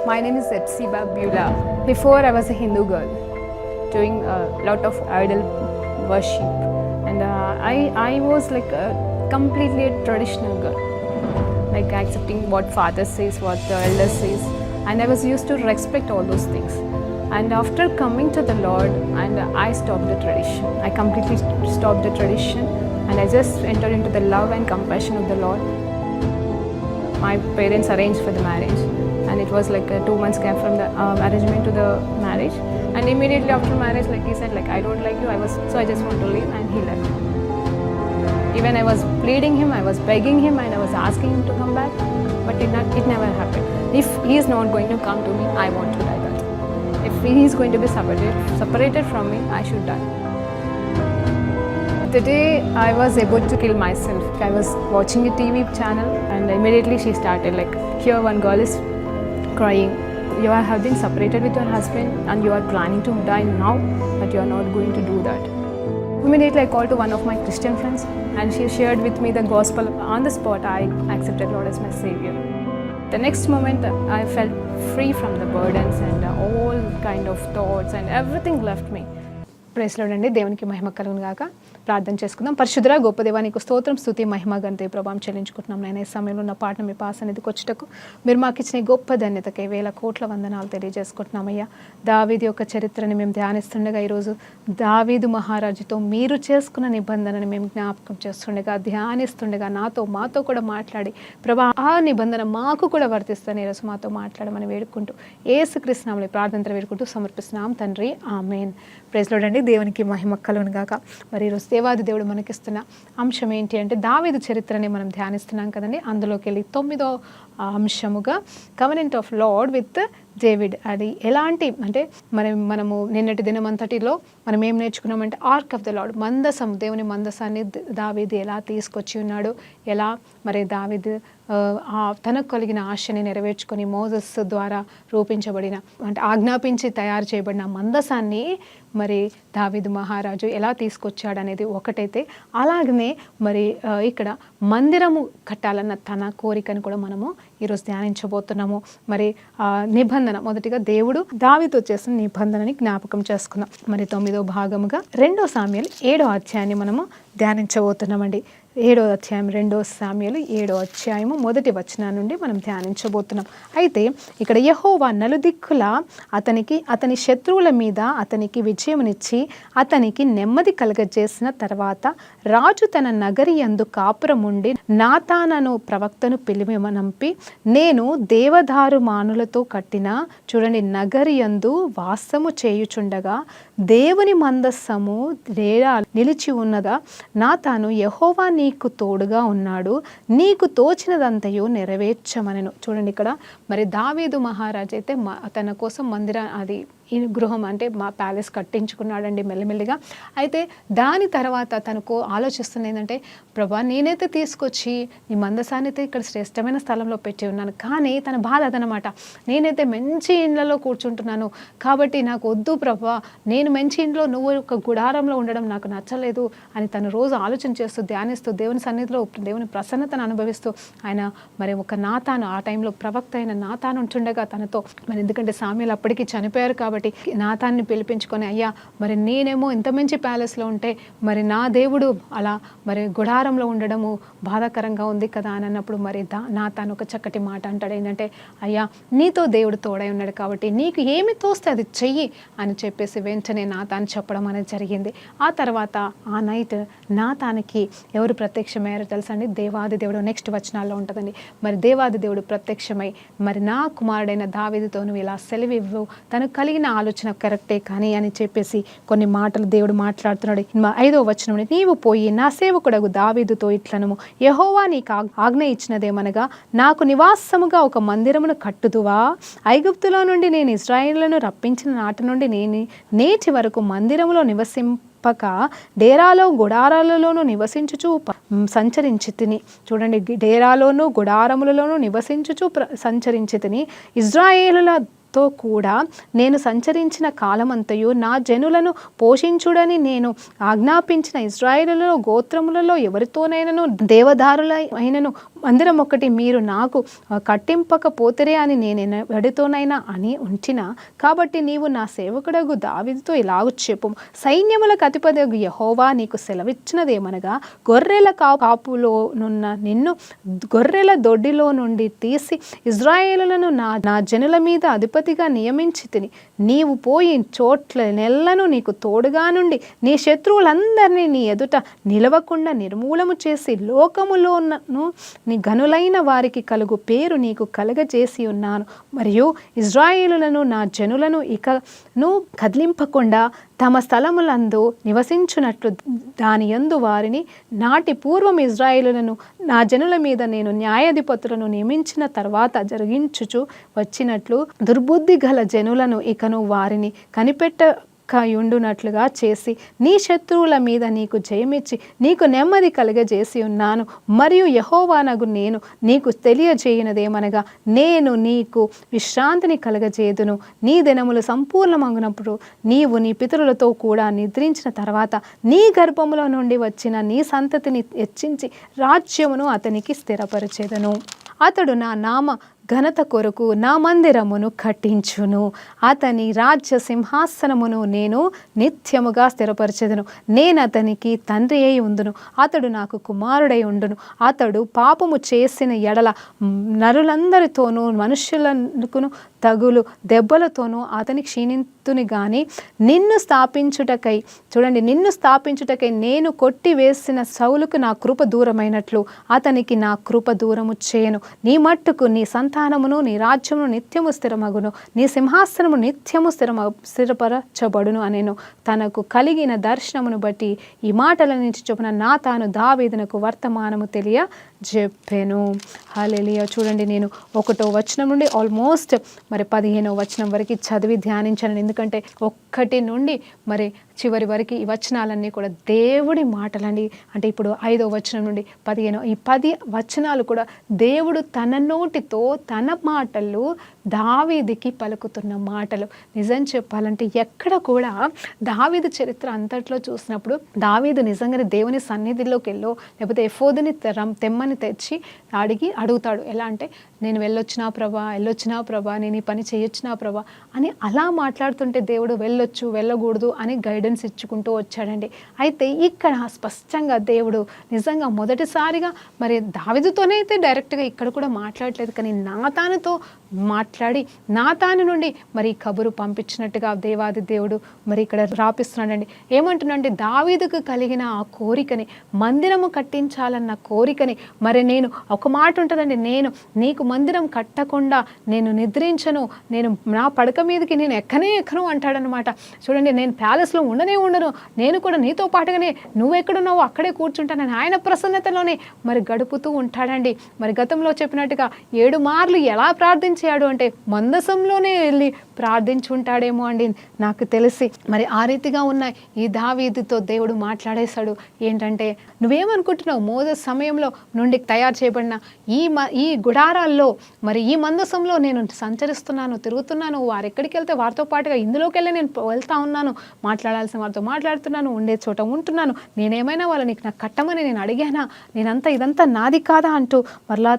My name is Epsiba Beulah. Before I was a Hindu girl doing a lot of idol worship, and I was like completely a traditional girl, like accepting what father says, what the elder says, and I was used to respect all those things. And after coming to the Lord, and I stopped the tradition. I completely stopped the tradition, and I just entered into the love and compassion of the Lord. My parents arranged for the marriage, and it was like a 2 months gap from the arrangement to the marriage. And immediately after marriage, like he said, like I don't like you. I just want to leave, and he left. Even I was pleading him, I was begging him, and I was asking him to come back, but it never happened. If he is not going to come to me, I want to die. That if he is going to be separated from me, I should die. The day I was about to kill myself, I was watching a TV channel, and immediately she started like, here one girl is crying. You have been separated with your husband and you are planning to die now, but you are not going to do that. Immediately I called to one of my Christian friends, and she shared with me the gospel. On the spot, I accepted Lord as my Savior. The next moment, I felt free from the burdens and all kind of thoughts, and everything left me. Praise lord అండి. దేవునికి మహిమ కలుగును గాక. ప్రార్థన చేసుకుందాం. పరిశుద్ధుడా గొప్ప దేవా, నీకు స్తోత్రం, స్తుతి, మహిమ, ఘనత, ప్రభావం చెల్లించుకుంటున్నాం. నేను ఈ సమయంలో ఉన్న పాటను మీ పాసన్నిధికి వచ్చుటకు మీరు మాకు ఇచ్చిన గొప్ప ధన్యతకి వేల కోట్ల వందనాలు తెలియజేసుకుంటున్నామయ్యా. దావీదు యొక్క చరిత్రని మేము ధ్యానిస్తుండగా ఈరోజు దావీదు మహారాజుతో మీరు చేసుకున్న నిబంధనని మేము జ్ఞాపకం చేస్తుండగా, ధ్యానిస్తుండగా మాతో కూడా మాట్లాడి ప్రభా ఆ నిబంధన మాకు కూడా వర్తిస్తాను ఈరోజు మాతో మాట్లాడమని వేడుకుంటూ యేసుక్రీస్తు నామములో ప్రార్థన వేడుకుంటూ సమర్పిస్తున్నాం తండ్రి, ఆమేన్. ప్రైజ్ లార్డ్ అండి. దేవునికి మహిమ కలుగును గాక. మరి ఈరోజు దేవాది దేవుడు మనకిస్తున్న అంశం ఏంటి అంటే దావీదు చరిత్రని మనం ధ్యానిస్తున్నాం కదండి. అందులోకి వెళ్ళి 9వ అంశముగా covenant of lord with David. అది ఎలాంటి అంటే మనము నిన్నటి దినమంతటిలో మనం ఏం నేర్చుకున్నామంటే ఆర్క్ ఆఫ్ ద లార్డ్, మందసం, దేవుని మందసాన్ని దావీదు ఎలా తీసుకొచ్చి ఉన్నాడు, ఎలా మరి దావీదు తనకు కలిగిన ఆశని నెరవేర్చుకొని మోసెస్ ద్వారా రూపించబడిన అంటే ఆజ్ఞాపించి తయారు చేయబడిన మందసాన్ని మరి దావీదు మహారాజు ఎలా తీసుకొచ్చాడు అనేది ఒకటైతే, అలాగనే మరి ఇక్కడ మందిరము కట్టాలన్న తన కోరికను కూడా మనము ఈరోజు ధ్యానించబోతున్నాము. మరి నిబంధన, మొదటిగా దేవుడు దావీదుతో చేసిన నిబంధనని జ్ఞాపకం చేసుకుందాం. మరి 9వ భాగముగా 2 సామ్యుయేలు 7వ అధ్యాయాన్ని మనము ధ్యానించబోతున్నామండి. 7వ అధ్యాయం 2 సామ్యుయేలు 7వ అధ్యాయము 1వ వచనం నుండి మనం ధ్యానించబోతున్నాం. అయితే ఇక్కడ యెహోవా నలుదిక్కులా అతని శత్రువుల మీద అతనికి విజయమునిచ్చి అతనికి నెమ్మది కలగజేసిన తర్వాత రాజు తన నగరి యందు కాపురముండి నాతానను ప్రవక్తను పిలిపినంపి, నేను దేవదారు మానులతో కట్టిన చూడండి నగరి యందు వాసము చేయుచుండగా దేవుని మందస్సము నిలిచి ఉన్నదా, నాతాను యెహోవా నీకు తోడుగా ఉన్నాడు, నీకు తోచినదంతయు నెరవేర్చమనెను. చూడండి ఇక్కడ మరి దావీదు మహారాజు అయితే తన కోసం అది ఈ గృహం అంటే మా ప్యాలెస్ కట్టించుకున్నాడండి మెల్లిమెల్లిగా. అయితే దాని తర్వాత తనకు ఆలోచిస్తుంది ఏంటంటే, ప్రభా నేనైతే తీసుకొచ్చి నీ మందసాన్ని అయితే ఇక్కడ శ్రేష్టమైన స్థలంలో పెట్టి ఉన్నాను, కానీ తన బాధ అదనమాట, నేనైతే మంచి ఇండ్లలో కూర్చుంటున్నాను కాబట్టి నాకు వద్దు ప్రభా, నేను మంచి ఇంట్లో నువ్వు ఒక గుడారంలో ఉండడం నాకు నచ్చలేదు అని తను రోజు ఆలోచన చేస్తూ ధ్యానిస్తూ దేవుని సన్నిధిలో దేవుని ప్రసన్నతను అనుభవిస్తూ ఆయన మరి ఒక నాతాను, ఆ టైంలో ప్రవక్త అయిన నాతాను ఉంటుండగా తనతో మరి ఎందుకంటే సామ్యుయేలు అప్పటికి చనిపోయారు కాబట్టి నాతాన్ని పిలిపించుకొని, అయ్యా మరి నేనేమో ఇంత మంచి ప్యాలెస్లో ఉంటే మరి నా దేవుడు అలా మరి గుడారంలో ఉండడము బాధాకరంగా ఉంది కదా అని అన్నప్పుడు మరి నాతాను ఒక చక్కటి మాట అంటాడు. ఏంటంటే, అయ్యా నీతో దేవుడు తోడై ఉన్నాడు కాబట్టి నీకు ఏమి తోస్తే అది చెయ్యి అని చెప్పేసి వెంటనే నాతాను చెప్పడం అనేది జరిగింది. ఆ తర్వాత ఆ నైట్ నాతానికి ఎవరు ప్రత్యక్షమయ్యారో తెలుసా అండి? దేవాది దేవుడు. నెక్స్ట్ వచనాల్లో ఉంటుందండి. మరి దేవాది దేవుడు ప్రత్యక్షమై మరి నా కుమారుడైన దావీదుతో నువ్వు ఇలా సెలవివ్వు, తనకు కలిగిన ఆలోచన కరెక్టే కానీ అని చెప్పేసి కొన్ని మాటలు దేవుడు మాట్లాడుతున్నాడు. 5వ వచనం, నీవు పోయి నా సేవకుడగు దావీదుతో ఇట్లనము, యెహోవా నీకు ఆజ్ఞ ఇచ్చినదేమనగా నాకు నివాసముగా ఒక మందిరమును కట్టుదువా, ఐగుప్తులో నుండి నేను ఇశ్రాయేలును రప్పించిన నాటి నుండి నేటి వరకు మందిరములో నివసింపక డేరాలో గుడారాలలోనూ నివసించుచు సంచరించి తిని. చూడండి, డేరాలోను గుడారములలోనూ నివసించుచు సంచరించి తిని ఇశ్రాయేలుల తో కూడా నేను సంచరించిన కాలమంతయు నా జనులను పోషించుడని నేను ఆజ్ఞాపించిన ఇశ్రాయేలులో గోత్రములలో ఎవరితోనైనను దేవదారుల అయినను మందిరం ఒకటి మీరు నాకు కట్టింపకపోతరే అని నేను ఎవడితోనైనా అని ఉంచిన, కాబట్టి నీవు నా సేవకుడగు దావీదుతో ఇలాగు చెప్పు, సైన్యములకు అధిపతియగు యెహోవా నీకు సెలవిచ్చినదేమనగా, గొర్రెల కాపులోనున్న నిన్ను గొర్రెల దొడ్డిలో నుండి తీసి ఇశ్రాయేలులను నా జనుల మీద అధిపతిగా నియమించి తిని, నీవు పోయి చోట్ల నెల్లను నీకు తోడుగా నుండి నీ శత్రువులందరినీ నీ ఎదుట నిలవకుండా నిర్మూలము చేసి లోకములోను నీ గనులైన వారికి కలుగు పేరు నీకు కలగజేసి ఉన్నాను. మరియు ఇశ్రాయేలులను నా జనులను ఇకను కదిలింపకుండా తమ స్థలములందు నివసించున్నట్లు దాని యందు వారిని నాటి పూర్వం ఇశ్రాయేలులను నా జనుల మీద నేను న్యాయాధిపతులను నియమించిన తర్వాత జరిగించుచు వచ్చినట్లు దుర్బుద్ధి గల జనులను ఇకను వారిని కనిపెట్టకయుండునట్లుగా చేసి నీ శత్రువుల మీద నీకు జయమిచ్చి నీకు నెమ్మది కలగజేసి ఉన్నాను. మరియు యెహోవానగు నేను నీకు తెలియజేయనదేమనగా, నేను నీకు విశ్రాంతిని కలగజేదును. నీ దినములు సంపూర్ణమగునప్పుడు నీవు నీ పితరులతో కూడా నిద్రించిన తర్వాత నీ గర్భములో నుండి వచ్చిన నీ సంతతిని హెచ్చించి రాజ్యమును అతనికి స్థిరపరచెదను. అతడు నా నామ ఘనత కొరకు నా మందిరమును కట్టించును. అతని రాజ్య సింహాసనమును నేను నిత్యముగా స్థిరపరచెదను. నేను అతనికి తండ్రి అయి ఉండును, అతడు నాకు కుమారుడై ఉండును. అతడు పాపము చేసిన ఎడల నరులందరితోనూ మనుష్యులకును తగులు దెబ్బలతోనూ అతని క్షీణింతుని గాని నిన్ను స్థాపించుటకై నేను కొట్టివేసిన సౌలుకు నా కృప దూరమైనట్లు అతనికి నా కృప దూరము చేయను. నీ మట్టుకు నీ సంతానమును నీ రాజ్యమును నిత్యము స్థిరమగును, నీ సింహాసనము నిత్యము స్థిరపరచబడును అనేను. తనకు కలిగిన దర్శనమును బట్టి ఈ మాటల నుంచి చొప్పున నాతాను దావీదునకు వర్తమానము తెలియజెప్పెను. హల్లెలూయా. చూడండి, నేను 1వ వచనం నుండి ఆల్మోస్ట్ 15వ వచనం వరకు చదివి ధ్యానించాను. ఎందుకంటే 1 నుండి చివరి వరకు ఈ వచనాలన్నీ కూడా దేవుడి మాటలండి. అంటే ఇప్పుడు 5వ వచనం నుండి 15 ఈ 10 వచనాలు కూడా దేవుడు తన నోటితో తన మాటలు దావీదుకి పలుకుతున్న మాటలు. నిజం చెప్పాలంటే ఎక్కడ కూడా దావీదు చరిత్ర అంతట్లో చూసినప్పుడు దావీదు నిజంగానే దేవుని సన్నిధిలోకి లేకపోతే ఎఫోదుని తెమ్మని తెచ్చి అడుగుతాడు. ఎలా అంటే, నేను వెళ్ళొచ్చినా ప్రభా, నేను ఈ పని చేయొచ్చినా ప్రభా అని అలా మాట్లాడుతుంటే దేవుడు వెళ్ళొచ్చు వెళ్ళకూడదు అని గైడెన్స్ ఇచ్చుకుంటూ వచ్చాడండి. అయితే ఇక్కడ స్పష్టంగా దేవుడు నిజంగా మొదటిసారిగా దావీదుతోనే అయితే డైరెక్ట్గా ఇక్కడ కూడా మాట్లాడలేదు, కానీ నాతానుతో మాట్లాడి నాతాను నుండి కబురు పంపించినట్టుగా దేవాది దేవుడు ఇక్కడ రాపిస్తున్నాడండి. ఏమంటున్నాడంటే, దావీదుకు కలిగిన ఆ కోరికని, మందిరము కట్టించాలన్న కోరికని నేను ఒక మాట ఉంటుందండి, నేను నీకు మందిరం కట్టకుండా నేను నిద్రించను, నేను నా పడక మీదకి నేను ఎక్కను అంటాడనమాట. చూడండి, నేను ప్యాలెస్లో ఉండను, నేను కూడా నీతో పాటుగానే నువ్వెక్కడున్నావో అక్కడే కూర్చుంటానని ఆయన ప్రసన్నతలోనే గడుపుతూ ఉంటాడండి. గతంలో చెప్పినట్టుగా 7 మార్లు ఎలా ప్రార్థించాడు అంటే మందసంలోనే వెళ్ళి ప్రార్థించుంటాడేమో అండి నాకు తెలిసి. ఆ రీతిగా ఉన్న ఈ దావీదుతో దేవుడు మాట్లాడేశాడు. ఏంటంటే, నువ్వేమనుకుంటున్నావు, మోసే సమయంలో నుండి తయారు చేయబడిన ఈ గుడారాల్లో ఈ మందసంలో నేను సంచరిస్తున్నాను, తిరుగుతున్నాను, వారు ఎక్కడికి వెళ్తే వారితో పాటుగా ఇందులోకి వెళ్ళి నేను వెళ్తా ఉన్నాను, మాట్లాడాల్సిన వారితో మాట్లాడుతున్నాను, ఉండే చోట ఉంటున్నాను, నేనేమైనా వాళ్ళని నాకు కట్టమని నేను అడిగానా, ఇదంతా నాది కాదా అంటూ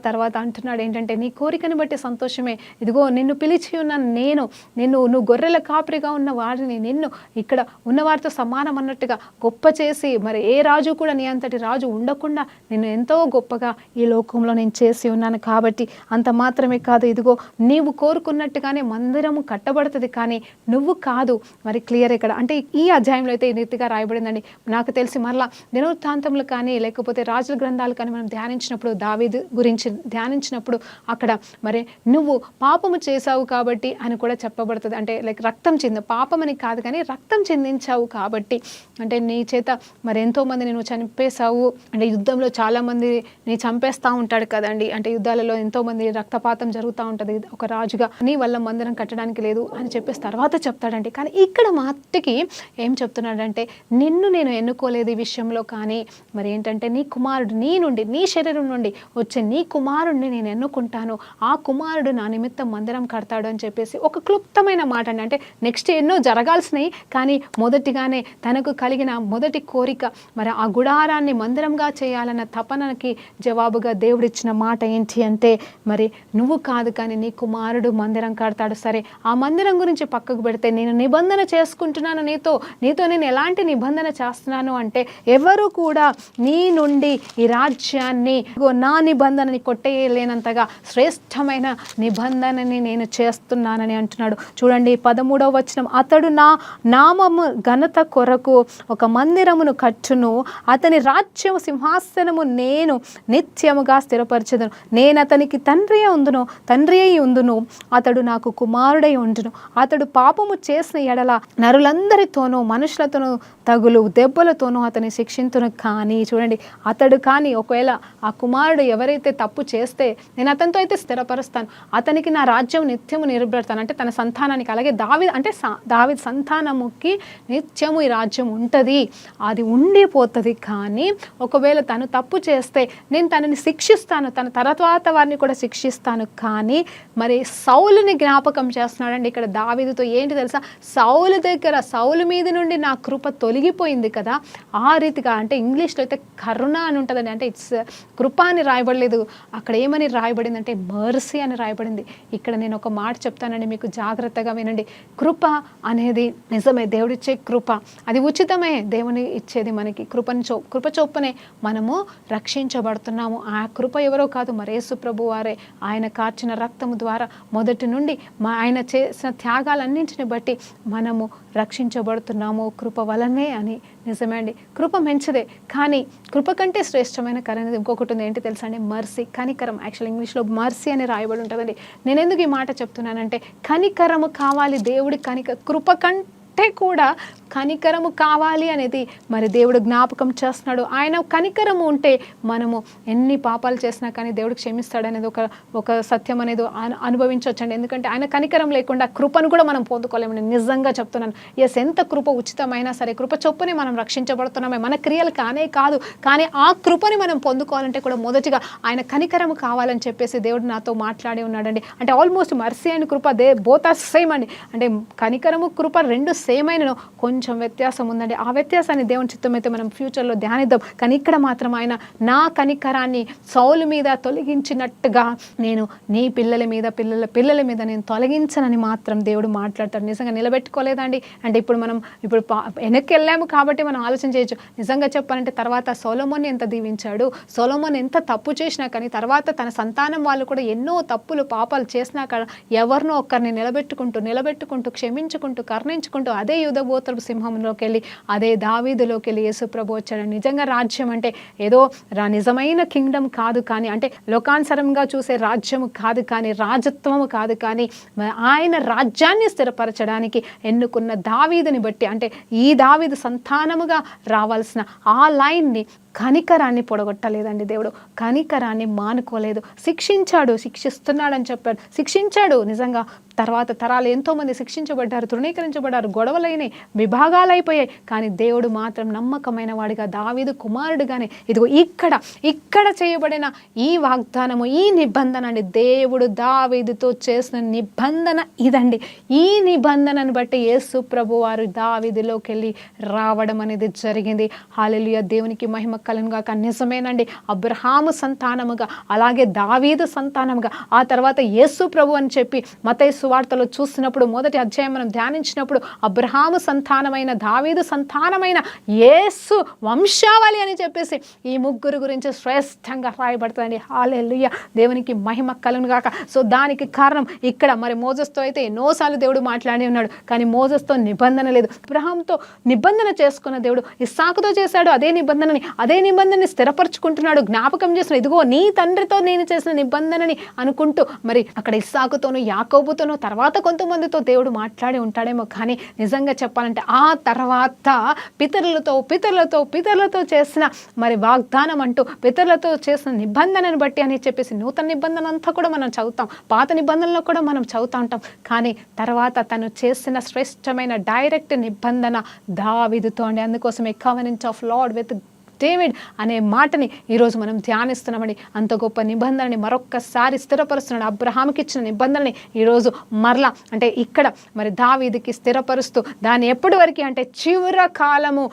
తర్వాత అంటున్నాడు ఏంటంటే, నీ కోరికని బట్టి సంతోషమే, ఇదిగో నిన్ను పిలిచి ఉన్నాను, నువ్వు గొర్రెల కాపరిగా ఉన్న వారిని నిన్ను ఇక్కడ ఉన్న వారితో సమానం అన్నట్టుగా గొప్ప చేసి ఏ రాజు కూడా నీ అంతటి రాజు ఉండకుండా నిన్ను ఎంతో గొప్పగా ఈ లోకంలో నేను చేసి ఉన్నాను. కాబట్టి అంత మాత్రమే కాదు, ఇదిగో నీవు కోరుకున్నట్టుగానే మందిరము కట్టబడుతుంది, కానీ నువ్వు కాదు. క్లియర్ ఇక్కడ అంటే ఈ అధ్యాయంలో అయితే ఈ రీతిగా రాయబడిందండి. నాకు తెలిసి దినవృత్తాంతములు కానీ లేకపోతే రాజుల గ్రంథాలు కానీ మనం ధ్యానించినప్పుడు, దావీదు గురించి ధ్యానించినప్పుడు అక్కడ నువ్వు పాపము చేశావు కాబట్టి అని కూడా చెప్పబడుతుంది. అంటే రక్తం పాపం అని కాదు, కానీ రక్తం చెందించావు కాబట్టి, అంటే నీ చేత ఎంతో మందిని నువ్వు చంపేశావు. అంటే యుద్ధంలో చాలా మంది నీ చంపేస్తూ ఉంటాడు కదండి. అంటే యుద్ధాలలో ఎంతో మంది రక్తపాతం జరుగుతూ ఉంటుంది. ఒక రాజుగా నీ వల్ల మందిరం కట్టడానికి లేదు అని చెప్పేసి తర్వాత చెప్తాడండి. కానీ ఇక్కడ మాటికి ఏం చెప్తున్నాడంటే, నిన్ను నేను ఎన్నుకోలేదు ఈ విషయంలో, కానీ ఏంటంటే నీ కుమారుడు నీ శరీరం నుండి వచ్చే నీ కుమారుడిని నేను ఎన్నుకుంటాను, ఆ కుమారుడు నా నిమిత్తం మందిరం కడతాడు అని చెప్పేసి ఒక క్లుప్తమైన మాట అండి. అంటే నెక్స్ట్ ఎన్నో జరగాల్సినవి, కానీ మొదటిగానే తనకు కలిగిన మొదటి కోరిక మరి ఆ గుడారాన్ని మందిరంగా చేయాలన్న తపనకి జవాబుగా దేవుడిచ్చిన మాట ఏంటి అంటే, మరి నువ్వు కాదు కానీ నీ కుమారుడు మందిరం కడతాడు. సరే, ఆ మందిరం గురించి పక్కకు పెడితే నేను నిబంధన చేసుకుంటున్నాను నీతో నేను ఎలాంటి నిబంధన చేస్తున్నాను అంటే, ఎవరు కూడా నీ నుండి ఈ రాజ్యాన్ని నా నిబంధనని కొట్టేయలేనంతగా శ్రేష్టమైన నిబంధనని నేను చేస్తున్నానని అంటున్నాడు. చూడండి 13వ వచనం, అతడు నా నామము ఘనత కొరకు ఒక మందిరమును కట్టును, అతని రాజ్యము సింహాసనము నేను నిత్యముగా స్థిరపరచెదను, నేను అతనికి తండ్రి అయి ఉందును, అతడు నాకు కుమారుడై ఉండును. అతడు పాపము చేసిన ఎడల నరులందరితోనూ మనుషులతోనూ తగులు దెబ్బలతోనూ అతని శిక్షింతును. కానీ చూడండి, అతడు కానీ ఒకవేళ ఆ కుమారుడు ఎవరైతే తప్పు చేస్తే నేను అతనితో అయితే స్థిరపరుస్తాను, అతనికి నా రాజ్యం నిత్యము నిలబెడతాను. అంటే తన సంతానానికి, అలాగే దావీదు సంతానముకి నిత్యము ఈ రాజ్యం ఉంటుంది, అది ఉండిపోతుంది. కానీ ఒకవేళ తను తప్పు చేస్తే నేను తనని శిక్షిస్తాను, తన తర్వాత వారిని కూడా శిక్షిస్తాను. కానీ మరి సౌలుని జ్ఞాపకం చేస్తున్నాడండి ఇక్కడ దావీదుతో. ఏంటి తెలుసా, సౌలు మీద నుండి నా కృప తొలగిపోయింది కదా, ఆ రీతిగా. అంటే ఇంగ్లీష్లో అయితే కరుణ అని ఉంటుందండి, అంటే ఇట్స్ కృప అని రాయబడలేదు, అక్కడ ఏమని రాయబడింది అంటే మర్సీ అని రాయబడింది. ఇక్కడ నేను ఒక మాట చెప్తానండి, మీకు జాగ్రత్తగా వినండి. కృప అనేది నిజమే, దేవుడిచ్చే కృప అది ఉచితమే, దేవుని ఇచ్చేది మనకి. కృప చొప్పునే మనము రక్షించబడుతున్నాము. ఆ కృప ఎవరో కాదు, మరి యేసు ప్రభు వారే. ఆయన కార్చిన రక్తము ద్వారా మొదటి నుండి ఆయన చేసిన త్యాగాలన్నింటిని బట్టి మనము రక్షించబడుతున్నాము కృప వలనే అని. నిజమే అండి, కృప మంచిదే, కానీ కృప కంటే శ్రేష్టమైన కరం ఇంకొకటి ఉంది. ఏంటి తెలుసా అండి, మర్సీ, కనికరం. యాక్చువల్ ఇంగ్లీష్లో మర్సీ అని రాయబడి ఉంటుందండి. నేను ఎందుకు ఈ మాట చెప్తున్నానంటే, కనికరము కావాలి దేవుడి, కృప కంటే కూడా కనికరము కావాలి అనేది మరి దేవుడు జ్ఞాపకం చేస్తున్నాడు. ఆయన కనికరము ఉంటే మనము ఎన్ని పాపాలు చేసినా కానీ దేవుడు క్షమిస్తాడు అనేది ఒక సత్యం అనేది అనుభవించవచ్చండి. ఎందుకంటే ఆయన కనికరం లేకుండా కృపను కూడా మనం పొందుకోలేము. నేను నిజంగా చెప్తున్నాను. ఎంత కృప ఉచితమైనా సరే, కృప చొప్పునే మనం రక్షించబడుతున్నామే, మన క్రియలు కానే కాదు. కానీ ఆ కృపని మనం పొందుకోవాలంటే కూడా మొదటిగా ఆయన కనికరము కావాలని చెప్పేసి దేవుడు నాతో మాట్లాడి ఉన్నాడండి. అంటే ఆల్మోస్ట్ మర్సీ అండ్ కృప బోత్ ఆర్ సేమ్ అండి. అంటే కనికరము కృప రెండు సేమ్ అయినను కొంచెం వ్యత్యాసం ఉందండి. ఆ వ్యత్యాసాన్ని దేవుని చిత్తం అయితే మనం ఫ్యూచర్లో ధ్యానిద్దాం. కానీ ఇక్కడ మాత్రం ఆయన నా కనికరాన్ని సౌలు మీద తొలగించినట్టుగా నేను నీ పిల్లల మీద నేను తొలగించనని మాత్రం దేవుడు మాట్లాడతాడు. నిజంగా నిలబెట్టుకోలేదండి. అంటే ఇప్పుడు వెనక్కి వెళ్ళాము కాబట్టి మనం ఆలోచన చేయొచ్చు. నిజంగా చెప్పాలంటే తర్వాత సొలొమోన్ ఎంత దీవించాడు, సొలొమోన్ ఎంత తప్పు చేసినా కానీ తర్వాత తన సంతానం వాళ్ళు కూడా ఎన్నో తప్పులు పాపాలు చేసినా కానీ ఎవరినో ఒక్కరిని నిలబెట్టుకుంటూ క్షమించుకుంటూ కరుణించుకుంటూ అదే యూదగోత్రపు సింహంలోకి వెళ్ళి అదే దావీదులోకి వెళ్ళి యేసు ప్రభు వచ్చాడు. నిజంగా రాజ్యం అంటే ఏదో నిజమైన కింగ్డమ్ కాదు, కానీ అంటే లోకానుసరంగా చూసే రాజ్యము కాదు, కానీ రాజత్వము కాదు, కానీ ఆయన రాజ్యాన్ని స్థిరపరచడానికి ఎన్నుకున్న దావీదుని బట్టి, అంటే ఈ దావీదు సంతానముగా రావాల్సిన ఆ లైన్ని కనికరాన్ని పొడగొట్టలేదండి దేవుడు. కనికరాన్ని మానుకోలేదు. శిక్షిస్తున్నాడని చెప్పాడు, శిక్షించాడు. నిజంగా తర్వాత తరాలు ఎంతోమంది శిక్షించబడ్డారు, తృణీకరించబడ్డారు, గొడవలైనాయి, విభాగాలైపోయాయి. కానీ దేవుడు మాత్రం నమ్మకమైన వాడిగా దావీదు కుమారుడుగానే ఇదిగో ఇక్కడ చేయబడిన ఈ వాగ్దానము, ఈ నిబంధన అండి, దేవుడు దావీదుతో చేసిన నిబంధన ఇదండి. ఈ నిబంధనను బట్టి యేసు ప్రభు వారు దావీదులోకి వెళ్ళి రావడం అనేది జరిగింది. హల్లెలూయా, దేవునికి మహిమ కలుగుగాక. నిజమేనండి, అబ్రహాము సంతానముగా, అలాగే దావీదు సంతానముగా, ఆ తర్వాత యేసు ప్రభు అని చెప్పి మత్తయి సువార్తలో చూసినప్పుడు మొదటి అధ్యాయం మనం ధ్యానించినప్పుడు అబ్రహాము సంతానమైన దావీదు సంతానమైన యేసు వంశావళి అని చెప్పేసి ఈ ముగ్గురు గురించి శ్రేష్టంగా రాయబడుతుందండి. హల్లెలూయా, దేవునికి మహిమ కలుగుగాక. సో దానికి కారణం ఇక్కడ మరి మోజెస్తో అయితే ఎన్నోసార్లు దేవుడు మాట్లాడి ఉన్నాడు, కానీ మోజెస్తో నిబంధన లేదు. అబ్రహాంతో నిబంధన చేసుకున్న దేవుడు ఇస్సాకుతో చేశాడు అదే నిబంధనని స్థిరపరచుకుంటున్నాడు, జ్ఞాపకం చేస్తున్నాడు. ఇదిగో నీ తండ్రితో నేను చేసిన నిబంధనని అనుకుంటూ మరి అక్కడ ఇస్సాకుతోనూ యాకోబుతోనూ తర్వాత కొంతమందితో దేవుడు మాట్లాడి ఉంటాడేమో, కానీ నిజంగా చెప్పాలంటే ఆ తర్వాత పితరులతో చేసిన మరి వాగ్దానం అంటూ పితరులతో చేసిన నిబంధనని బట్టి అని చెప్పేసి నూతన నిబంధన అంతా కూడా మనం చదువుతాం, పాత నిబంధనలో కూడా మనం చదువుతూ ఉంటాం. కానీ తర్వాత తను చేసిన శ్రేష్టమైన డైరెక్ట్ నిబంధన దావీదుతో అండి. అందుకోసమే covenant of lord with David అనే మాటని ఈరోజు మనం ధ్యానిస్తున్నామండి. అంత గొప్ప నిబంధనని మరొక్కసారి స్థిరపరుస్తున్నాడు. అబ్రహాముకి ఇచ్చిన నిబంధనని ఈరోజు మరలా అంటే ఇక్కడ మరి దావీదుకి స్థిరపరుస్తూ దాన్ని ఎప్పటి వరకు అంటే చిరకాలము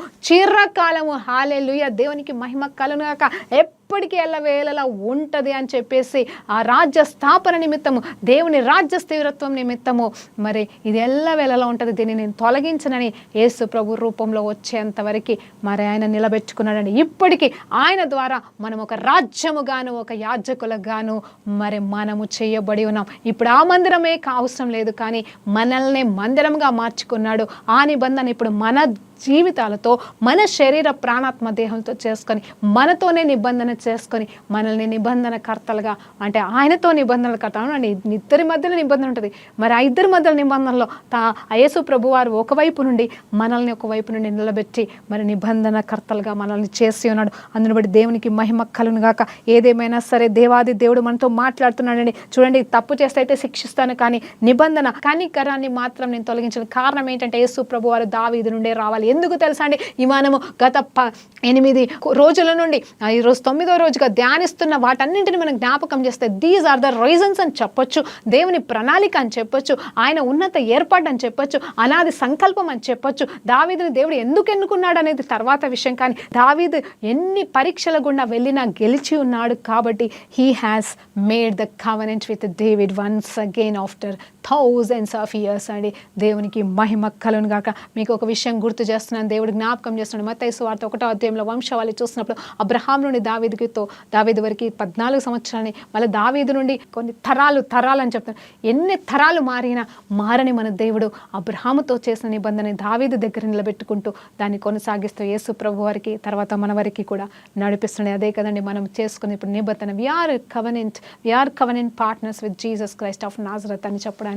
హల్లెలూయా, దేవునికి మహిమ కలుగుగాక, ఎప్పటికీ ఎల్లవేళలా ఉంటుంది అని చెప్పేసి ఆ రాజ్య స్థాపన నిమిత్తము, దేవుని రాజ్య స్థిరత్వం నిమిత్తము మరి ఇది ఎల్లవేళలా ఉంటుంది, దీన్ని నేను తొలగించనని యేసు ప్రభు రూపంలో వచ్చేంత వరకు మరి ఆయన నిలబెట్టుకున్నాడండి. ఇప్పటికీ ఆయన ద్వారా మనం ఒక రాజ్యముగాను ఒక యాజకులుగాను మరి మనము చేయబడి ఉన్నాం. ఇప్పుడు ఆ మందిరమే అవసరం లేదు, కానీ మనల్ని మందిరంగా మార్చుకున్నాడు. ఆ నిబంధన ఇప్పుడు మన జీవితాలతో, మన శరీర ప్రాణాత్మ దేహంతో చేసుకొని, మనతోనే నిబంధన చేసుకొని, మనల్ని నిబంధన కర్తలుగా అంటే ఆయనతో నిబంధనలు కర్తలు అండి. ఇద్దరి మధ్యలో నిబంధన ఉంటుంది. మరి ఆ ఇద్దరి మధ్యలో నిబంధనలో యేసు ప్రభు వారు ఒకవైపు నుండి మనల్ని ఒకవైపు నుండి నిలబెట్టి మరి నిబంధన కర్తలుగా మనల్ని చేసి ఉన్నాడు. అందుని బట్టి దేవునికి మహిమ కలుగును గాక. ఏదేమైనా సరే దేవాది దేవుడు మనతో మాట్లాడుతున్నాడండి. చూడండి, తప్పు చేస్తే అయితే శిక్షిస్తాను, కానీ నిబంధన కనికరాన్ని మాత్రం నేను తొలగించను. కారణం ఏంటంటే యేసు ప్రభు వారు దావీదు నుండే రావాలి. ఎందుకు తెలుసా అండి? ఈ మనము గత 8 రోజుల నుండి ఈరోజు 9వ రోజుగా ధ్యానిస్తున్న వాటన్నింటిని మనం జ్ఞాపకం చేస్తే దీస్ ఆర్ ద రీజన్స్ అని చెప్పొచ్చు, దేవుని ప్రణాళిక అని చెప్పొచ్చు, ఆయన ఉన్నత ఏర్పాటు అని చెప్పొచ్చు, అనాది సంకల్పం అని చెప్పొచ్చు. దావీదుని దేవుడు ఎందుకు ఎన్నుకున్నాడు అనేది తర్వాత విషయం, కానీ దావీదు ఎన్ని పరీక్షల గుండా వెళ్ళినా గెలిచి ఉన్నాడు కాబట్టి he has made the covenant with David once again after thousands of years అండి. దేవునికి మహిమ కలుగును గాక. మీకు ఒక విషయం గుర్తు చేస్తున్నాను, దేవుడు జ్ఞాపకం చేస్తున్నాడు. మత్తయి సువార్త 1వ అధ్యాయంలో వంశావళి చూసినప్పుడు అబ్రహాం నుండి దావీదు వరకు 14 సంవత్సరాలని, మళ్ళీ దావీదు నుండి కొన్ని తరాలు అని చెప్తాను. ఎన్ని తరాలు మారని మన దేవుడు అబ్రహాముతో చేసిన నిబంధన దావీదు దగ్గర నిలబెట్టుకుంటూ దాన్ని కొనసాగిస్తూ యేసు ప్రభు వారికి తర్వాత మన వరకు కూడా నడిపిస్తున్నాయి. అదే కదండి మనం చేసుకుని ఇప్పుడు నిబంధన. We are covenant partners with Jesus Christ of Nazareth అని చెప్పడానికి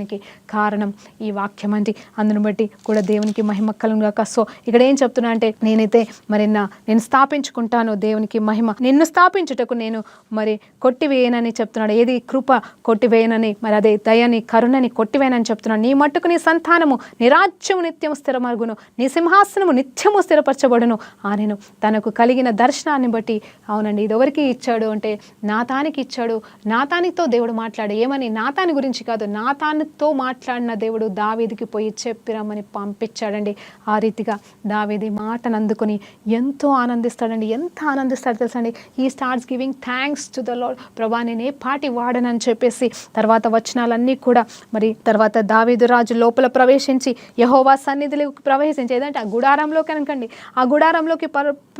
కారణం ఈ వాక్యం అండి. అందును బట్టి కూడా దేవునికి మహిమ కలుగును గాక. సో ఇక్కడ ఏం చెప్తున్నా అంటే, నేనైతే మరి నేను స్థాపించుకుంటాను, దేవునికి మహిమ, నిన్ను స్థాపించుటకు నేను మరి కొట్టివేయనని చెప్తున్నాడు. ఏది కృప కొట్టివేయనని, మరి అదే దయని కరుణని కొట్టివేయనని చెప్తున్నాడు. నీ మట్టుకు నీ సంతానము నీ రాజ్యము నిత్యము స్థిరమరుగును, నీ సింహాసనము నిత్యము స్థిరపరచబడును. ఆయన తనకు కలిగిన దర్శనాన్ని బట్టి, అవునండి, ఇది ఎవరికి ఇచ్చాడు అంటే నాతానికి ఇచ్చాడు. నాతానితో దేవుడు మాట్లాడు ఏమని, నాతాని గురించి కాదు, నాతానితో మాట్లాడిన దేవుడు దావీదుకి పోయి చెప్పిరమ్మని పంపించాడండి. ఆ రీతిగా దావీదు మాటను అందుకొని ఎంతో ఆనందిస్తాడండి. ఎంత ఆనందిస్తాడు తెలుసండి? He starts giving thanks to the lord. ప్రభా నేను ఏ పాటి వాడనని చెప్పేసి తర్వాత వచనాలన్నీ కూడా మరి తర్వాత దావీదు రాజు లోపల ప్రవేశించి యెహోవా సన్నిధిలోకి ప్రవేశించి, ఏదంటే ఆ గుడారంలోకి అనకండి, ఆ గుడారంలోకి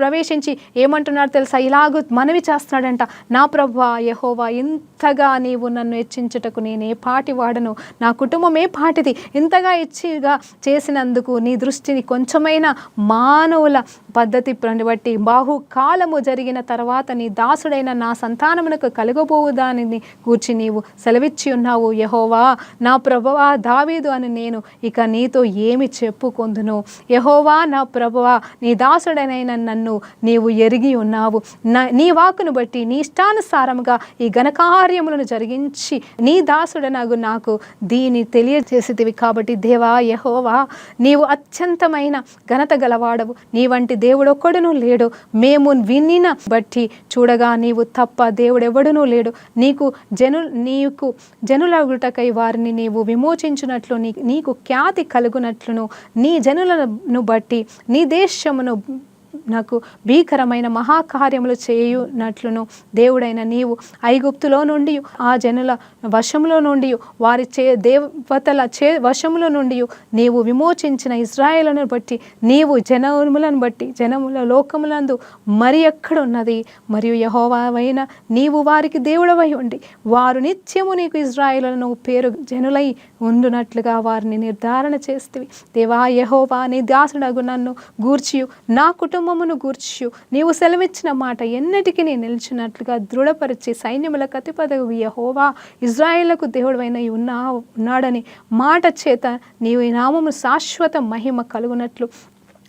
ప్రవేశించి ఏమంటున్నాడు తెలుసా? ఇలాగూ మనవి చేస్తున్నాడంట, నా ప్రభువా యెహోవా, ఇంతగా నీవు నన్ను హెచ్చించుటకు నేను ఏ పాటి వాడను, నా కుటుంబం ఏ పాటిది, ఇంతగా ఇచ్చిగా చేసినందుకు నీ దృష్టిని కొంచెమైనా మానవుల పద్ధతి బట్టి బాహుకాలము జరిగిన తర్వాత నీ దాసుడైన నా సంతానమునకు కలుగబోవుదానిని గూర్చి నీవు సెలవిచ్చి ఉన్నావు. యెహోవా నా ప్రభువా, దావీదు అని నేను ఇక నీతో ఏమి చెప్పుకొందును? యెహోవా నా ప్రభువా, నీ దాసుడైన నన్ను నీవు ఎరిగి ఉన్నావు. నీ వాక్కును బట్టి నీ ఇష్టానుసారముగా ఈ ఘనకార్యములను జరిగించి నీ దాసుడనగు నాకు దీన్ని తెలియజేసితివి. కాబట్టి దేవా యెహోవా, నీవు అత్యంతమైన ఘనత గలవాడవు, నీ వంటి దేవుడొక్కడునూ లేడు. మేము వినిన బట్టి చూడగా నీవు తప్ప దేవుడెవడునూ లేడు. నీకు జనులగుటకై వారిని నీవు విమోచించునట్లు నీకు ఖ్యాతి కలుగునట్లును, నీ జనులను బట్టి నీ దేశమును నాకు భీకరమైన మహాకార్యములు చేయునట్లును దేవుడైన నీవు ఐగుప్తులో నుండి, ఆ జనుల వశములో నుండి, వారి దేవతల వశములో నుండి నీవు విమోచించిన ఇశ్రాయేలును బట్టి, నీవు జనములను బట్టి జనముల లోకములందు మరి ఎక్కడున్నది? మరియు యెహోవావైన నీవు వారికి దేవుడవై ఉండి వారు నిత్యము నీకు ఇశ్రాయేలును పేరు జనులై ఉండునట్లుగా వారిని నిర్ధారణ చేస్తేవి. దేవా యెహోవా, నీ దాసుడగు నన్ను గూర్చియు నా కుటుంబమును గూర్చియు నీవు సెలవిచ్చిన మాట ఎన్నటికీ నీ నిలిచినట్లుగా దృఢపరిచి సైన్యములకు అధిపతియగు యెహోవా, ఇశ్రాయేలుకు దేవుడైన ఉన్నాడని మాట చేత నీవు ఈ నామము శాశ్వత మహిమ కలుగునట్లు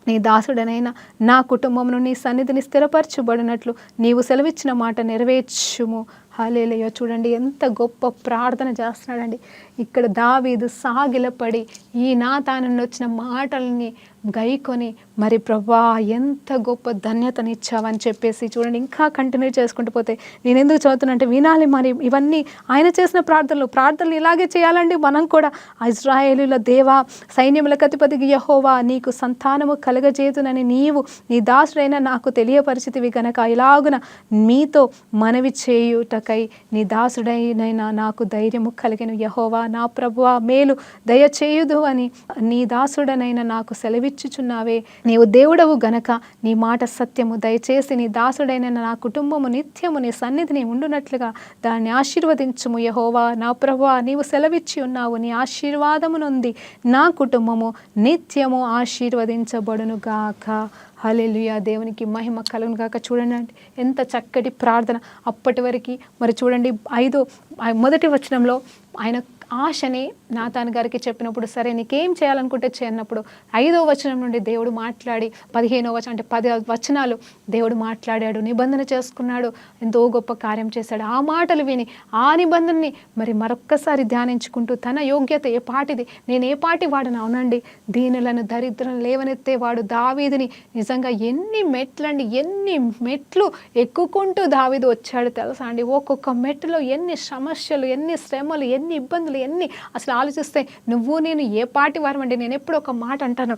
నీ దాసుడనైనా నా కుటుంబమును నీ సన్నిధిని స్థిరపరచబడినట్లు నీవు సెలవిచ్చిన మాట నెరవేర్చుము. హల్లెలూయా. చూడండి ఎంత గొప్ప ప్రార్థన చేస్తున్నాడండి. ఇక్కడ దావీదు సాగిలపడి ఈ నాతాను నుండి వచ్చిన మాటల్ని గైకొని మరి ప్రభా ఎంత గొప్ప ధన్యతనిచ్చావని చెప్పేసి చూడండి. ఇంకా కంటిన్యూ చేసుకుంటూ పోతే నేను ఎందుకు చదువుతున్నా అంటే వినాలి మరి ఇవన్నీ ఆయన చేసిన ప్రార్థనలు ఇలాగే చేయాలండి మనం కూడా. ఇశ్రాయేలుల దేవా, సైన్యములకు అధిపతికి యెహోవా, నీకు సంతానము కలగజేతునని నీవు నీ దాసుడైన నాకు తెలియపరిచితివి గనక ఇలాగున మీతో మనవి చేయుటకై నీ దాసుడైన నాకు ధైర్యము కలిగిన యెహోవా నా ప్రభువా మేలు దయచేయుదు అని నీ దాసుడనైన నాకు సెలవిచ్చుచున్నావే. నీవు దేవుడవు గనక నీ మాట సత్యము. దయచేసి నీ దాసుడైన నా కుటుంబము నిత్యము నీ సన్నిధిని ఉండునట్లుగా దాన్ని ఆశీర్వదించుము యెహోవా నా ప్రభువా. నీవు సెలవిచ్చి ఉన్నావు, నీ ఆశీర్వాదము నొంది నా కుటుంబము నిత్యము ఆశీర్వదించబడును గాక. హల్లెలూయా, దేవునికి మహిమ కలుగును గాక. చూడండి ఎంత చక్కటి ప్రార్థన. అప్పటి వరకు మరి చూడండి మొదటి వచనంలో ఆయన ఆశని నాతాన్ గారికి చెప్పినప్పుడు సరే నీకేం చేయాలనుకుంటే చేయన్నప్పుడు 5వ వచనం నుండి దేవుడు మాట్లాడి 15వ వచనం అంటే 10 వచనాలు దేవుడు మాట్లాడాడు, నిబంధన చేసుకున్నాడు, ఎంతో గొప్ప కార్యం చేశాడు. ఆ మాటలు విని ఆ నిబంధనని మరి మరొక్కసారి ధ్యానించుకుంటూ తన యోగ్యత ఏ పాటిది, నేను ఏ పాటి వాడను, అవునండి దీనులను దరిద్రులను లేవనెత్తేవాడు దావీదుని నిజంగా ఎన్ని మెట్లు ఎక్కుకుంటూ దావీదు వచ్చాడు తెలుసా అండి. ఒక్కొక్క మెట్టులో ఎన్ని సమస్యలు, ఎన్ని శ్రమలు, ఎన్ని ఇబ్బందులు, ఎన్ని అసలు ఆలోచిస్తే నువ్వు నేను ఏ పాటి వారమండి. నేను ఎప్పుడు ఒక మాట అంటాను,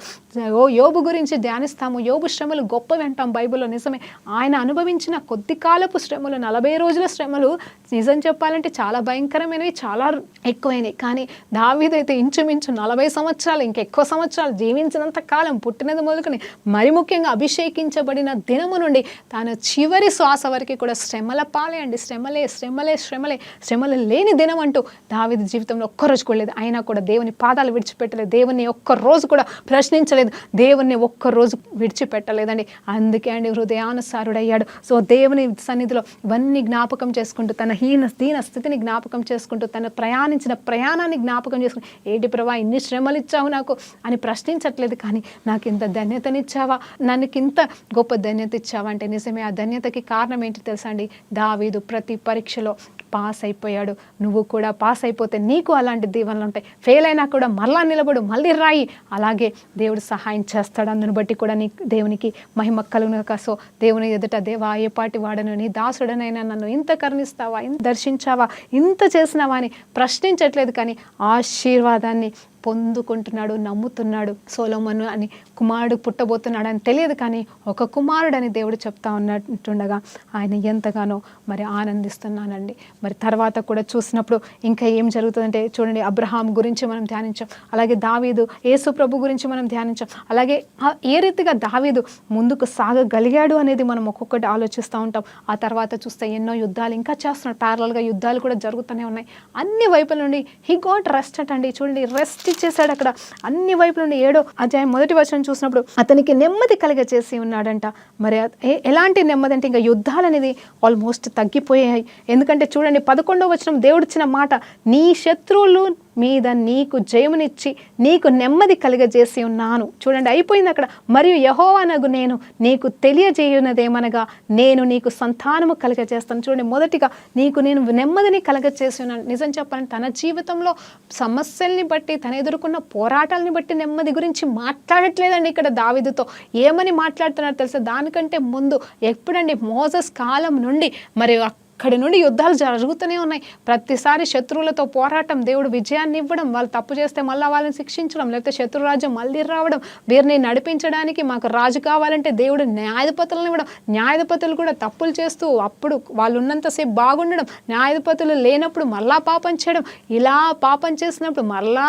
యోబు గురించి ధ్యానిస్తాము, యోబు శ్రమలు గొప్పవి అంటాం బైబిల్లో. నిజమే, ఆయన అనుభవించిన కొద్ది కాలపు శ్రమలు 40 రోజుల శ్రమలు నిజం చెప్పాలంటే చాలా భయంకరమైనవి, చాలా ఎక్కువైనవి. కానీ దావీదు అయితే ఇంచుమించు 40 సంవత్సరాలు ఇంకెక్కువ సంవత్సరాలు జీవించినంత కాలం పుట్టినది మొదలుకొని మరి ముఖ్యంగా అభిషేకించబడిన దినము నుండి తాను చివరి శ్వాస వరకు కూడా శ్రమల పాలే అండి. శ్రమలు లేని దినం అంటూ దావీదు జీవితంలో ఒక్కరోజు కూడా లేదు. అయినా కూడా దేవుని పాదాలు విడిచిపెట్టలేదు, దేవుని ఒక్కరోజు కూడా ప్రశ్నించలేదు, దేవుణ్ణి ఒక్కరోజు విడిచిపెట్టలేదండి. అందుకే అండి హృదయానుసారుడయ్యాడు. సో దేవుని సన్నిధిలో ఇవన్నీ జ్ఞాపకం చేసుకుంటూ తన దీన స్థితిని జ్ఞాపకం చేసుకుంటూ తన ప్రయాణించిన ప్రయాణాన్ని జ్ఞాపకం చేసుకుంటూ ఏంటి ప్రభా ఇన్ని శ్రమలు ఇచ్చావు నాకు అని ప్రశ్నించట్లేదు. కానీ నాకు ఇంత ధన్యతనిచ్చావా, నన్నుకింత గొప్ప ధన్యత ఇచ్చావా అంటే నిజమే. ఆ ధన్యతకి కారణం ఏంటి తెలుసా అండి, దావీదు ప్రతి పరీక్షలో పాస్ అయిపోయాడు. నువ్వు కూడా పాస్ అయిపోతే నీకు అలాంటి దీవెనలు ఉంటాయి. ఫెయిల్ అయినా కూడా మళ్ళా నిలబడు, మళ్ళీ రాయి, అలాగే దేవుడు సహాయం చేస్తాడు. అందును బట్టి కూడా నీ దేవునికి మహిమ కలుగును గాక. సో దేవుని ఎదుట దేవా ఏ పాటి వాడను, నీ దాసుడనైనా నన్ను ఇంత కరుణిస్తావా, ఇంత దర్శించావా, ఇంత చేసినావా అని ప్రశ్నించట్లేదు. కానీ ఆశీర్వాదాన్ని పొందుకుంటున్నాడు, నమ్ముతున్నాడు. సొలొమోను అని కుమారుడు పుట్టబోతున్నాడు అని తెలియదు, కానీ ఒక కుమారుడని దేవుడు చెప్తా ఉన్నట్టుండగా ఆయన ఎంతగానో మరి ఆనందిస్తున్నానండి. మరి తర్వాత కూడా చూసినప్పుడు ఇంకా ఏం జరుగుతుందంటే చూడండి, అబ్రహాం గురించి మనం ధ్యానించాం, అలాగే దావీదు యేసు ప్రభు గురించి మనం ధ్యానించాం, అలాగే ఏ రీతిగా దావీదు ముందుకు సాగగలిగాడు అనేది మనం ఒక్కొక్కటి ఆలోచిస్తూ ఉంటాం. ఆ తర్వాత చూస్తే ఎన్నో యుద్ధాలు ఇంకా చేస్తున్నాడు, ప్యారలల్గా యుద్ధాలు కూడా జరుగుతూనే ఉన్నాయి. అన్ని వైపుల నుండి హీ గాట్ రెస్ట్ అండి. చూడండి రెస్ట్ ఇచ్చేసాడు అక్కడ అన్ని వైపుల నుండి. 7వ అధ్యాయం 1వ వచనం చూసినప్పుడు అతనికి నెమ్మది కలిగ చేసి ఉన్నాడంట. మరి ఎలాంటి నెమ్మది అంటే ఇంకా యుద్ధాలు అనేది ఆల్మోస్ట్ తగ్గిపోయాయి. ఎందుకంటే చూడండి 11వ వచనం దేవుడిచ్చిన మాట, నీ శత్రువులు మీద నీకు జయమునిచ్చి నీకు నెమ్మది కలిగజేసి ఉన్నాను. చూడండి అయిపోయింది అక్కడ. మరియు యెహోవానగు నేను నీకు తెలియజేయునదేమనగా నేను నీకు సంతానము కలగజేస్తాను. చూడండి మొదటిగా నేను నెమ్మదిని కలగజేసి ఉన్నాను. నిజం చెప్పాలంటే తన జీవితంలో సమస్యల్ని బట్టి, తను ఎదుర్కొన్న పోరాటాలని బట్టి నెమ్మది గురించి మాట్లాడట్లేదండి ఇక్కడ దావీదుతో. ఏమని మాట్లాడుతున్నారు తెలుసా, దానికంటే ముందు ఎప్పుడండి మోసెస్ కాలం నుండి మరి అక్కడి నుండి యుద్ధాలు జరుగుతూనే ఉన్నాయి. ప్రతిసారి శత్రువులతో పోరాటం, దేవుడు విజయాన్ని ఇవ్వడం, వాళ్ళు తప్పు చేస్తే మళ్ళీ వాళ్ళని శిక్షించడం, లేకపోతే శత్రురాజ్యం మళ్ళీ రావడం, వీరిని నడిపించడానికి మాకు రాజు కావాలంటే దేవుడు న్యాయాధిపతులను ఇవ్వడం, న్యాయాధిపతులు కూడా తప్పులు చేస్తూ అప్పుడు వాళ్ళు ఉన్నంతసేపు బాగుండడం, న్యాయాధిపతులు లేనప్పుడు మళ్ళా పాపం చేయడం, ఇలా పాపం చేసినప్పుడు మళ్ళా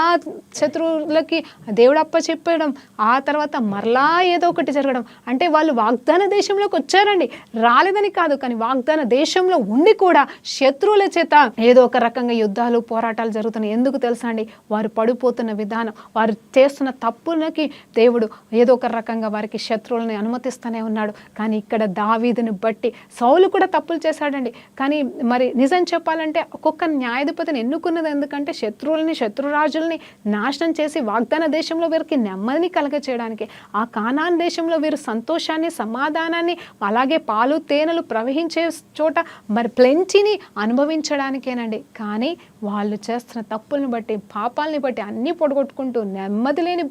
శత్రువులకి దేవుడు అప్పచెప్పడం, ఆ తర్వాత మరలా ఏదో ఒకటి జరగడం. అంటే వాళ్ళు వాగ్దాన దేశంలోకి వచ్చారండి, రాలేదని కాదు, కానీ వాగ్దాన దేశంలో ఉండి కూడా శత్రువుల చేత ఏదో ఒక రకంగా యుద్ధాలు పోరాటాలు జరుగుతున్నాయి. ఎందుకు తెలుసా అండి, వారు పడిపోతున్న విధానం, వారు చేస్తున్న తప్పులకి దేవుడు ఏదో ఒక రకంగా వారికి శత్రువులని అనుమతిస్తూనే ఉన్నాడు. కానీ ఇక్కడ దావీదుని బట్టి సౌలు కూడా తప్పులు చేశాడండి. కానీ మరి నిజం చెప్పాలంటే ఒక్కొక్క న్యాయాధిపతిని ఎన్నుకున్నది ఎందుకంటే శత్రురాజుల్ని నాశనం చేసి వాగ్దాన దేశంలో వీరికి నెమ్మదిని కలగ చేయడానికి, ఆ కానాన్ దేశంలో వీరు సంతోషాన్ని, సమాధానాన్ని, అలాగే పాలు తేనెలు ప్రవహించే చోట మరి ప్లెంటీని అనుభవించడానికేనండి. కానీ వాళ్ళు చేస్తున్న తప్పులను బట్టి, పాపాలని బట్టి అన్నీ పొడగొట్టుకుంటూ నెమ్మది లేని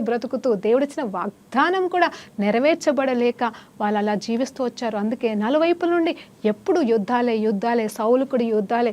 బ్రతుకుతూ దేవుడిచ్చిన వాగ్దానం కూడా నెరవేర్చబడలేక వాళ్ళు అలా జీవిస్తూ వచ్చారు. అందుకే నలువైపుల నుండి ఎప్పుడు యుద్ధాలే, సౌలుకుడి యుద్ధాలే,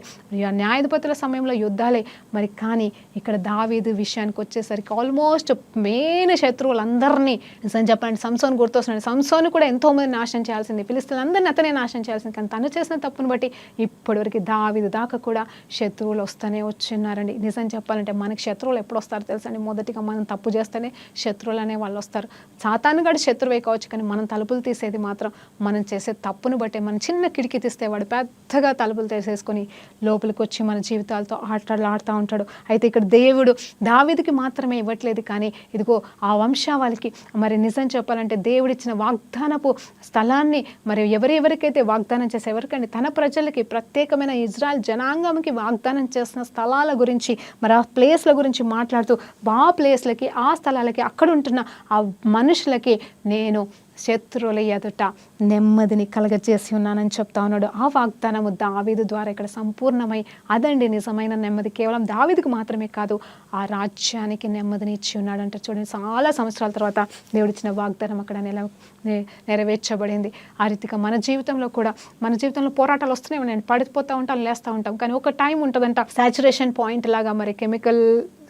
న్యాయాధిపతుల సమయంలో యుద్ధాలే. మరి కానీ ఇక్కడ దావీదు విషయానికి వచ్చేసరికి ఆల్మోస్ట్ మెయిన్ శత్రువులందరినీ నిజం చెప్పండి, సంసోను గుర్తొస్తున్నాడు. సంసోను కూడా ఎంతోమంది నాశనం చేయాల్సింది, ఫిలిస్తీన్లందరినీ అతనే నాశనం చేయాల్సింది. కానీ తను చేసిన తప్పును బట్టి ఇప్పటివరకు దావీదు దాకా కూడా శత్రువులు వస్తూనే వచ్చిన్నారండి. నిజం చెప్పాలంటే మనకి శత్రువులు ఎప్పుడు వస్తారో తెలుసండి, మొదటిగా మనం తప్పు చేస్తేనే శత్రువులు అనే వాళ్ళు వస్తారు. సాతాను గడి శత్రువే కావచ్చు, కానీ మనం తలుపులు తీసేది మాత్రం మనం చేసే తప్పును బట్టి. మనం చిన్న కిటికీ తీస్తే వాడు పెద్దగా తలుపులు తీసేసుకొని లోపలికి వచ్చి మన జీవితాలతో ఆటలాడుతూ ఉంటాడు. అయితే ఇక్కడ దేవుడు దావీదుకి మాత్రమే ఇవ్వట్లేదు, కానీ ఇదిగో ఆ వంశావళికి మరి నిజం చెప్పాలంటే దేవుడిచ్చిన వాగ్దానపు స్థలాన్ని మరి ఎవరెవరికైతే వాగ్దానం చేసే ఎవరికండి తన ప్రజలకి, ప్రత్యేకమైన ఇజ్రాయెల్ జనాంగంకి వాగ్దానం చేసిన స్థలాల గురించి, మరి ఆ ప్లేస్ల గురించి మాట్లాడుతూ ఆ ప్లేస్లకి, ఆ స్థలాలకి, అక్కడ ఉంటున్న ఆ మనుషులకి నేను శత్రువుల ఎదుట నెమ్మదిని కలగజేసి ఉన్నానని చెప్తా ఉన్నాడు. ఆ వాగ్దానము దావీదు ద్వారా ఇక్కడ సంపూర్ణమై అదండి నిజమైన నెమ్మది. కేవలం దావీదుకు మాత్రమే కాదు, ఆ రాజ్యానికి నెమ్మదిని ఇచ్చి ఉన్నాడంట. చూడండి, చాలా సంవత్సరాల తర్వాత దేవుడిచ్చిన వాగ్దానం అక్కడ నెరవేర్చబడింది. ఆ రీతిగా మన జీవితంలో కూడా, మన జీవితంలో పోరాటాలు వస్తూనే ఉన్నాయండి, పడిపోతూ ఉంటాం, లేస్తూ ఉంటాం. కానీ ఒక టైం ఉంటుందంట, సాచురేషన్ పాయింట్ లాగా, మరి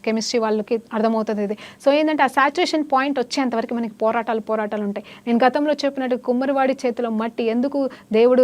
కెమిస్ట్రీ వాళ్ళకి అర్థమవుతుంది ఇది. సో ఏంటంటే ఆ సాచురేషన్ పాయింట్ వచ్చేంతవరకు మనకి పోరాటాలు ఉంటాయి. నేను గతంలో చెప్పినట్టు కుమ్మరివాడి చేతిలో మట్టి ఎందుకు దేవుడు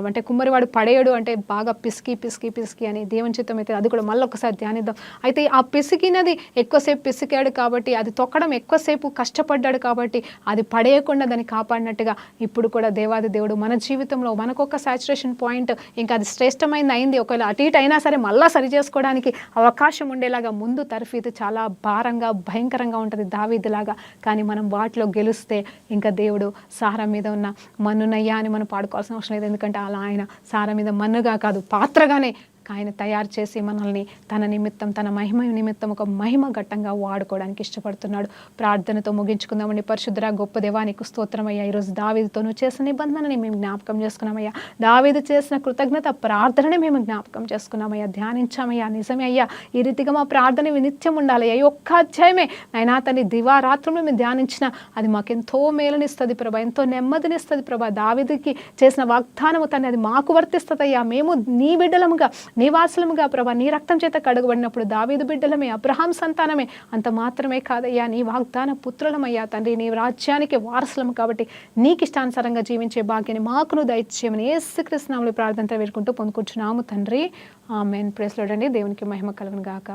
అంటే కుమ్మరివాడు పడేయడు అంటే బాగా పిసికి అని దేవుని చిత్తం అయితే అది కూడా మళ్ళీ ఒకసారి ధ్యానిద్దాం. అయితే ఆ పిసికినది ఎక్కువసేపు పిసికాడు కాబట్టి, అది తొక్కడం ఎక్కువసేపు కష్టపడ్డాడు కాబట్టి అది పడేయకుండా దాన్ని కాపాడినట్టుగా ఇప్పుడు కూడా దేవాది దేవుడు మన జీవితంలో మనకొక సాచురేషన్ పాయింట్, ఇంకా అది శ్రేష్టమైనది అయింది, ఒకవేళ అటు ఇటు అయినా సరే మళ్ళీ సరి చేసుకోవడానికి అవకాశం ఉండేలాగా ముందు ఇది చాలా భారంగా భయంకరంగా ఉంటుంది దావీదులాగా. కానీ మనం వాటిలో గెలిస్తే ఇంకా దేవుడు సారా మీద ఉన్న మన్నునయ్యా అని మనం పాడుకోవాల్సిన అవసరం లేదు. ఎందుకంటే అలా ఆయన సారా మీద మన్నుగా కాదు, పాత్రగానే ఆయన తయారు చేసి మనల్ని తన నిమిత్తం, తన మహిమ నిమిత్తం ఒక మహిమ ఘట్టంగా వాడుకోవడానికి ఇష్టపడుతున్నాడు. ప్రార్థనతో ముగించుకుందామండి. పరిశుద్ధ గొప్ప దేవానికి స్తోత్రమయ్యా. ఈరోజు దావీదుతో నువ్వు చేసిన నిబంధనని మేము జ్ఞాపకం చేసుకున్నామయ్యా. దావీదు చేసిన కృతజ్ఞత ప్రార్థనని మేము జ్ఞాపకం చేసుకున్నామయ్యా, ధ్యానించామయ్యా. నిజమే అయ్యా, ఈ రీతిగా మా ప్రార్థన నిత్యం ఉండాలి. ఈ ఒక్క అధ్యాయమే అయినా తన దివారాత్రులు మేము ధ్యానించిన అది మాకెంతో మేలునిస్తుంది ప్రభా, ఎంతో నెమ్మదినిస్తుంది ప్రభా. దావీదుకి చేసిన వాగ్దానము తను అది మాకు వర్తిస్తుందయ్యా. మేము నీ బిడ్డలముగా, నివాసులముగా ప్రభా, నీ రక్తం చేత కడగబడినప్పుడు దావీదు బిడ్డలమే, అబ్రహాం సంతానమే. అంత మాత్రమే కాదయ్యా, నీ వాగ్దాన పుత్రులమయ్యా తండ్రి, నీ రాజ్యానికి వారసులము. కాబట్టి నీకు ఇష్టానుసారంగా జీవించే భాగ్యాన్ని మాకును దయచేయమని యేసుక్రీస్తు నామములో ప్రార్థనతో వేడుకుంటూ పొందుకుంటున్నాము తండ్రి. ఆమేన్. ప్రైజ్ లార్డ్ అండి. దేవునికి మహిమ కలుగును గాక.